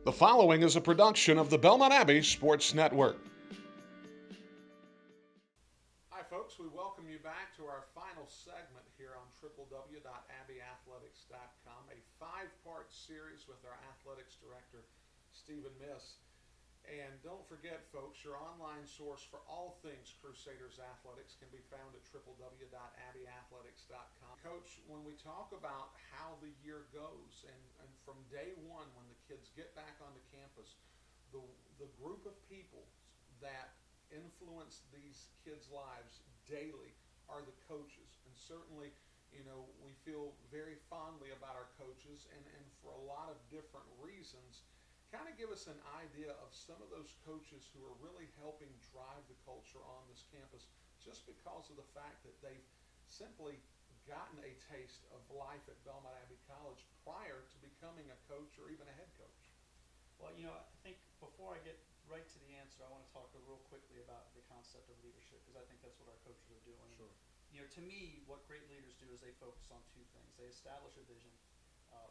The following is a production of the Belmont Abbey Sports Network. Hi folks, we welcome you back to our final segment here on www.abbeyathletics.com, a five-part series with our athletics director, Stephen Miss. And don't forget, folks, your online source for all things Crusaders athletics can be found at www.abbeyathletics.com. Coach, when we talk about how the year goes and from day one when the kids get back onto campus, the group of people that influence these kids' lives daily are the coaches. And certainly, you know, we feel very fondly about our coaches and for a lot of different reasons. Kind of give us an idea of some of those coaches who are really helping drive the culture on this campus just because of the fact that they've simply gotten a taste of life at Belmont Abbey College prior to becoming a coach or even a head coach. Well, you know, I think before I get right to the answer, I want to talk real quickly about the concept of leadership because I think that's what our coaches are doing. Sure. You know, to me, what great leaders do is they focus on two things. They establish a vision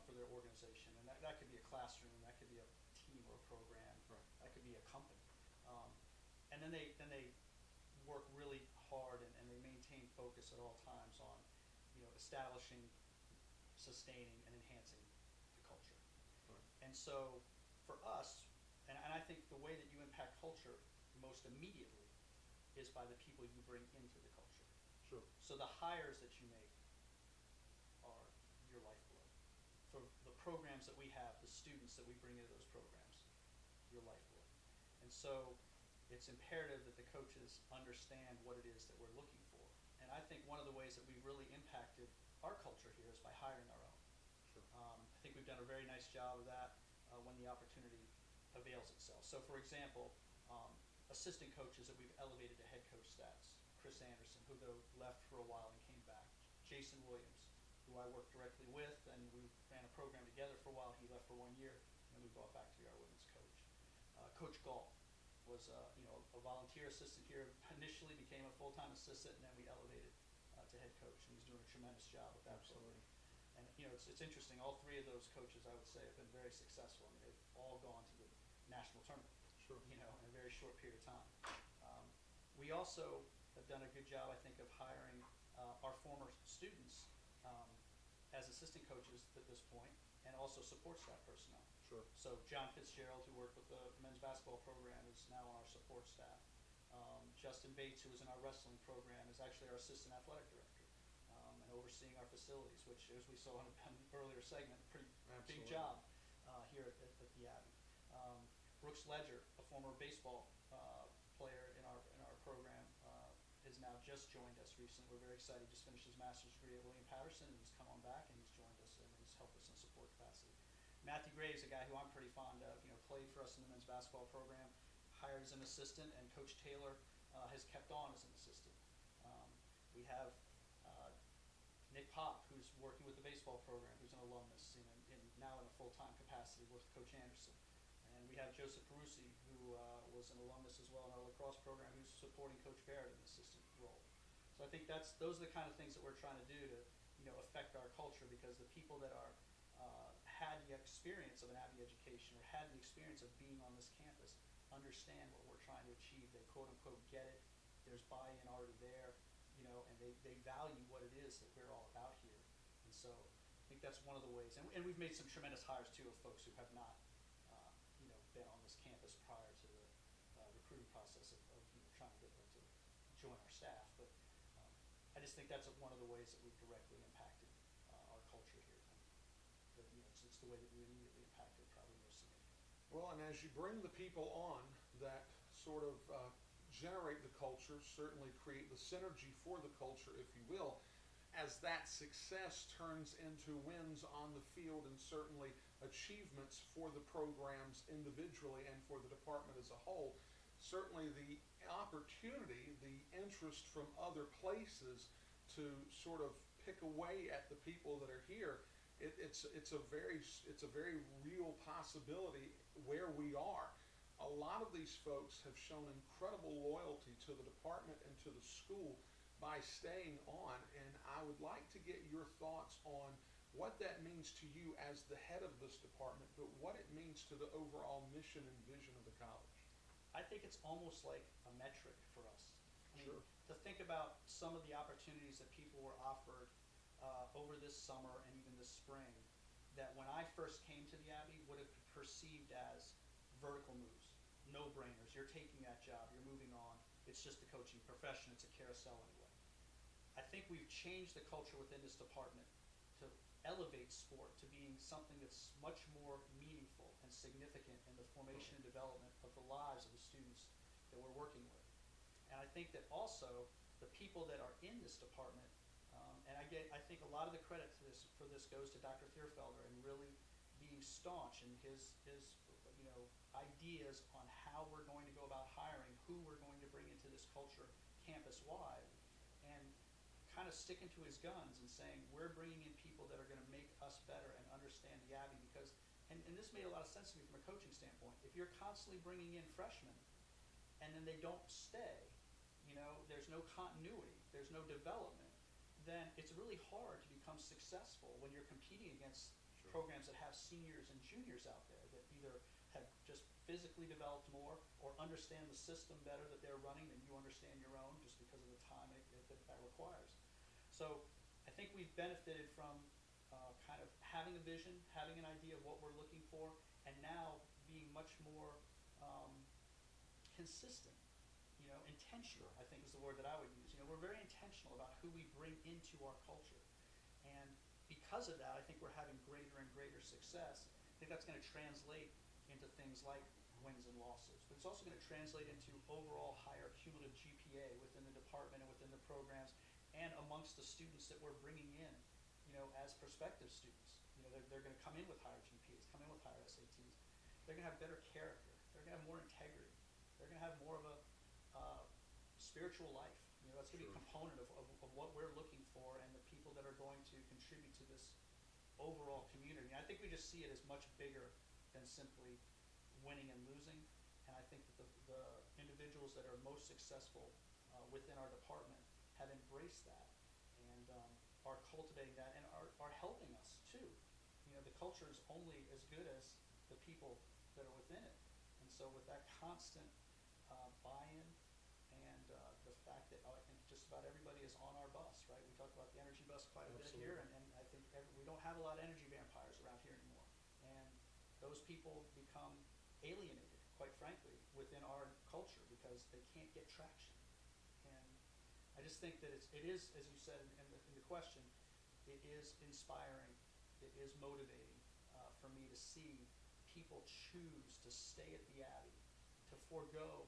for their organization, and that could be a classroom, that could be a team or a program, right. That could be a company, and then they work really hard and they maintain focus at all times on, you know, establishing, sustaining, and enhancing the culture. Right. And so for us, and I think the way that you impact culture most immediately is by the people you bring into the culture. Sure. So the hires that you make are your lifeblood. For the programs that we have, the students that we bring into those programs, your lifeblood. And so it's imperative that the coaches understand what it is that we're looking for. And I think one of the ways that we've really impacted our culture here is by hiring our own. Sure. I think we've done a very nice job of that when the opportunity avails itself. So for example, assistant coaches that we've elevated to head coach stats. Chris Anderson, who though left for a while and came back. Jason Williams, who I worked directly with, and we ran a program together for a while. He left for 1 year, and we brought back to be our women's coach. Coach Gall was a volunteer assistant here, initially became a full-time assistant, and then we elevated to head coach, and he's doing a tremendous job with that program. And you know, it's interesting, all three of those coaches, I would say, have been very successful. I mean, they've all gone to the national tournament, Sure. you know, in a very short period of time. We also have done a good job, I think, of hiring our former students as assistant coaches at this point, and also support staff personnel. Sure. So John Fitzgerald, who worked with the men's basketball program, is now on our support staff. Justin Bates, who was in our wrestling program, is actually our assistant athletic director and overseeing our facilities, which, as we saw in an earlier segment, a pretty big job here at the Abbey. Brooks Ledger, a former baseball player in our program, has now just joined us recently. We're very excited. He just finished his master's degree at William Patterson, and he's come on back and he's joined us and he's helped us in support capacity. Matthew Graves, a guy who I'm pretty fond of, you know, played for us in the men's basketball program, hired as an assistant, and Coach Taylor has kept on as an assistant. We have Nick Pop, who's working with the baseball program, who's an alumnus, you know, now in a full-time capacity with Coach Anderson. And we have Joseph Perusi, who was an alumnus as well in our lacrosse program, who's supporting Coach Barrett in the assistant role. So I think those are the kind of things that we're trying to do to, you know, affect our culture, because the people that are had the experience of an Abbey education or had the experience of being on this campus understand what we're trying to achieve. They quote unquote get it. There's buy-in already there, you know, and they value what it is that we're all about here. And so I think that's one of the ways. And we've made some tremendous hires too of folks who have not been on this campus prior to the recruiting process of you know, trying to get them to join our staff. But I just think that's one of the ways that we've directly impacted our culture here. And you know, it's the way that we immediately impacted probably most significantly. Well, and as you bring the people on that sort of generate the culture, certainly create the synergy for the culture, if you will, as that success turns into wins on the field and certainly achievements for the programs individually and for the department as a whole, certainly the opportunity, the interest from other places to sort of pick away at the people that are here, it's a very real possibility where we are. A lot of these folks have shown incredible loyalty to the department and to the school by staying on, and I would like to get your thoughts on what that means to you as the head of this department, but what it means to the overall mission and vision of the college. I think it's almost like a metric for us. I mean, Sure. to think about some of the opportunities that people were offered over this summer and even this spring, that when I first came to the Abbey would have been perceived as vertical moves, no-brainers. You're taking that job, you're moving on. It's just a coaching profession, it's a carousel anyway. I think we've changed the culture within this department to elevate sport to being something that's much more meaningful and significant in the formation and development of the lives of the students that we're working with. And I think that also the people that are in this department, and I think a lot of the credit for this goes to Dr. Thierfelder and really being staunch in his ideas on how we're going to go about hiring, who we're going to bring into this culture campus-wide, and kind of sticking to his guns and saying we're bringing in people that are going to make us better and understand the Abbey because, and this made a lot of sense to me from a coaching standpoint, if you're constantly bringing in freshmen and then they don't stay, there's no continuity, there's no development, then it's really hard to become successful when you're competing against programs that have seniors and juniors out there that either have just physically developed more or understand the system better that they're running than you understand your own just because of the time that requires. So I think we've benefited from kind of having a vision, having an idea of what we're looking for, and now being much more consistent, intentional, I think is the word that I would use. We're very intentional about who we bring into our culture. And because of that, I think we're having greater and greater success. I think that's going to translate into things like wins and losses. But it's also going to translate into overall higher cumulative GPA within the department and within the programs and amongst the students that we're bringing in, as prospective students. They're going to come in with higher GPAs, come in with higher SATs. They're going to have better character. They're going to have more integrity. They're going to have more of a spiritual life. That's going to be a component of what we're looking for and the people that are going to contribute to this overall community. I think we just see it as much bigger than simply winning and losing. And I think that the individuals that are most successful within our department have embraced that and are cultivating that and are helping us too. The culture is only as good as the people that are within it. And so with that constant buy-in and the fact that I think just about everybody is on our bus, right? We talk about the energy bus quite a bit here, and I think we don't have a lot of energy vampires around here anymore. And those people become alienated, quite frankly, within our culture because they can't get traction. And I just think that it is, as you said in the question, it is inspiring, it is motivating for me to see people choose to stay at the Abbey, to forego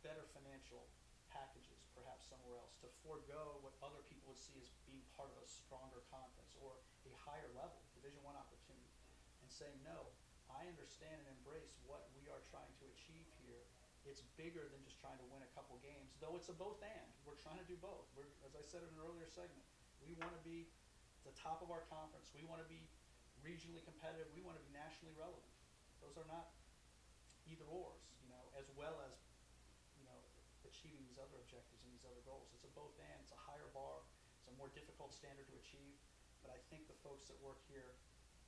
better financial packages, perhaps somewhere else, to forego what other people would see as being part of a stronger conference or a higher level, Division I opportunity, and say, no, I understand and embrace what we are trying to achieve here. It's bigger than just trying to win a couple games, though it's a both and. We're trying to do both. As I said in an earlier segment, we want to be the top of our conference. We want to be regionally competitive. We want to be nationally relevant. Those are not either ors, as well as achieving these other objectives and these other goals. It's a both and. It's a higher bar. It's a more difficult standard to achieve. But I think the folks that work here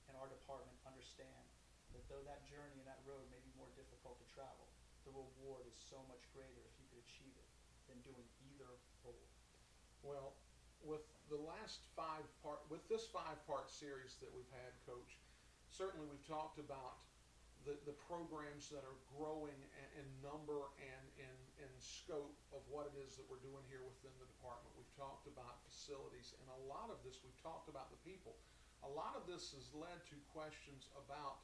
in our department understand that though that journey and that road may be more difficult to travel, the reward is so much greater if you could achieve it than doing either or. Well, with this five-part series that we've had, Coach, certainly we've talked about the programs that are growing in number and in scope of what it is that we're doing here within the department. We've talked about facilities, and a lot of this, we've talked about the people. A lot of this has led to questions about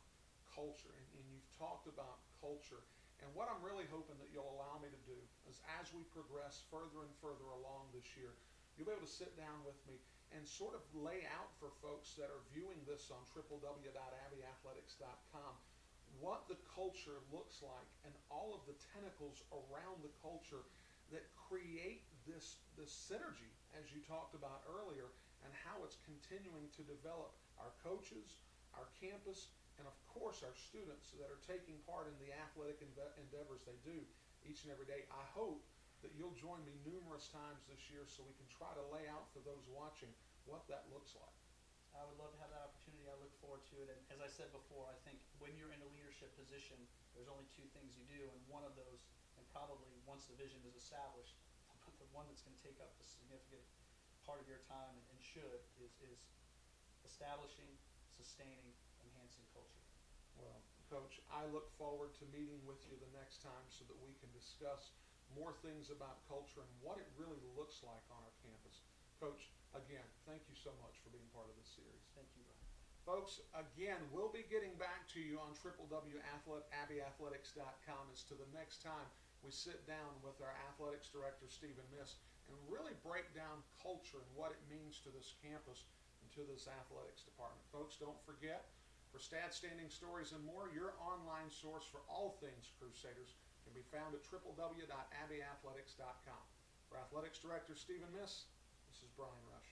culture, and you've talked about culture. And what I'm really hoping that you'll allow me to do is as we progress further and further along this year, you'll be able to sit down with me and sort of lay out for folks that are viewing this on www.abbeyathletics.com what the culture looks like and all of the tentacles around the culture that create this synergy, as you talked about earlier, and how it's continuing to develop our coaches, our campus, and of course our students that are taking part in the athletic endeavors they do each and every day. I hope that you'll join me numerous times this year so we can try to lay out for those watching what that looks like. I would love to have that opportunity. I look forward to it. And as I said before, I think when you're in a leadership position, there's only two things you do, and one of those, and probably once the vision is established, but the one that's going to take up a significant part of your time and should is establishing, sustaining, enhancing culture. Well, Coach, I look forward to meeting with you the next time so that we can discuss more things about culture and what it really looks like on our campus. Coach, again, thank you so much for being part of this series. Thank you, Brian. Folks, again, we'll be getting back to you on www.abbeyathletics.com as to the next time we sit down with our athletics director, Stephen Miss, and really break down culture and what it means to this campus and to this athletics department. Folks, don't forget, for stats, standing stories, and more, your online source for all things Crusaders can be found at www.abbeyathletics.com. For Athletics Director Stephen Miss, this is Brian Rush.